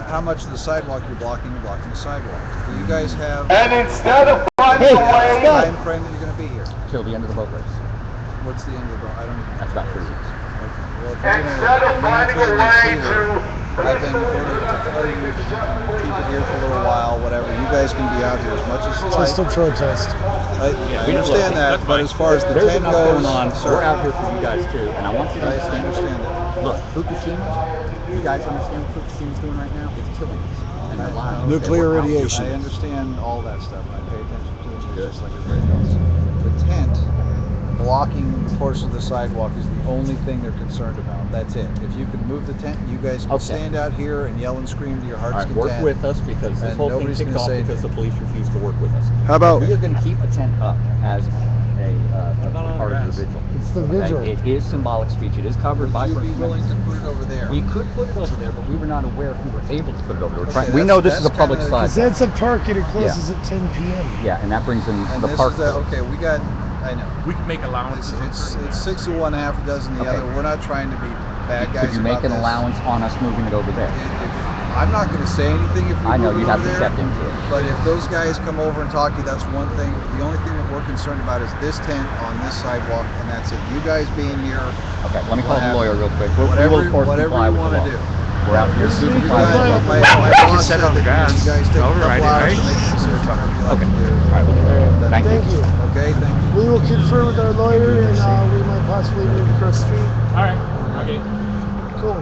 how much of the sidewalk you're blocking the sidewalk. Do you guys have And instead of finding a way time frame that you're going to be here? Till the end of the boat race. What's the end of the boat? I don't even know. That's about 3 weeks. Well, if instead of finding a way to I've been ordered to tell you to keep it here for a little while, whatever. You guys can be out here as much as you like. Just a protest. I understand that, but as far as the There's tent enough goes, going on. sir, We're out here for you guys too, and I want you to I understand. understand that. Look, Fukushima, you guys understand what Fukushima's doing right now? It's killing us and our lives. Nuclear And we're out here. radiation. I understand all that stuff. I pay attention to it just like everybody else. The tent blocking the portion of the sidewalk is the only thing they're concerned about. That's it. If you can move the tent, you guys can stand out here and yell and scream to your heart's All right, content. work with us because this and whole thing nobody's kicked gonna off say because the police refused to work with us. How about We are going to keep the tent up as a part of the vigil. it's the vigil? It is symbolic speech. It is covered by. Would you be willing to put it over there? We could put it over there, but we were not aware if we were able to put it over there. We're Okay, trying, we know this is a that's public kinda- sidewalk. That's a park and it closes at 10 p.m. Yeah, and that brings in And the this park. is okay, we got, I know. We can make allowances. It's 6 of one, half a dozen the Okay. other. We're not trying to be bad guys Could you make about an this. allowance on us moving it over there? I'm not going to say anything if we I know move it you'd have over to there, step into it. but if those guys come over and talk to you, that's one thing. The only thing that we're concerned about is this tent on this sidewalk, and that's it. You guys being here, Okay, let me call the Whatever. lawyer real quick. We whatever, will of course whatever comply you with the want law. to do. We're out here to You comply guys, with the my law. boss set said on the that grass. you guys take a Override couple it, hours right? to make a decision. Okay, all right, we'll do that. Thank Thank you. you. Okay, thank you. We will confer with our lawyer and we might possibly move across the street. All right. Okay. Cool.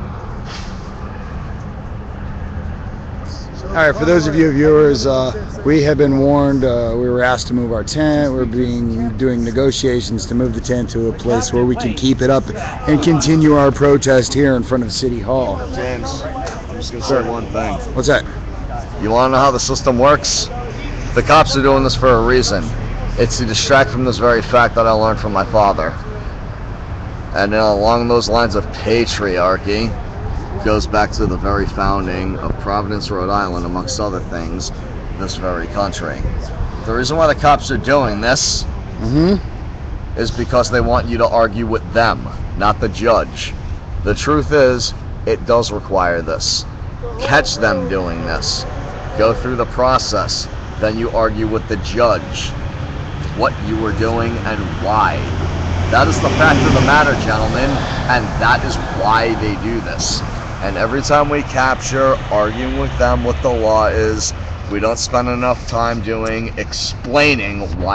All right, for those of you viewers, we have been warned. We were asked to move our tent. We're doing negotiations to move the tent to a place where we can keep it up and continue our protest here in front of City Hall. James, I'm just gonna say one thing. What's that? You want to know how the system works? The cops are doing this for a reason. It's to distract from this very fact that I learned from my father. And along those lines of patriarchy, goes back to the very founding of Providence, Rhode Island, amongst other things, this very country. The reason why the cops are doing this is because they want you to argue with them, not the judge. The truth is, it does require this. Catch them doing this. Go through the process. Then you argue with the judge what you were doing and why. That is the fact of the matter, gentlemen, and that is why they do this. And every time we capture, arguing with them what the law is, we don't spend enough time explaining why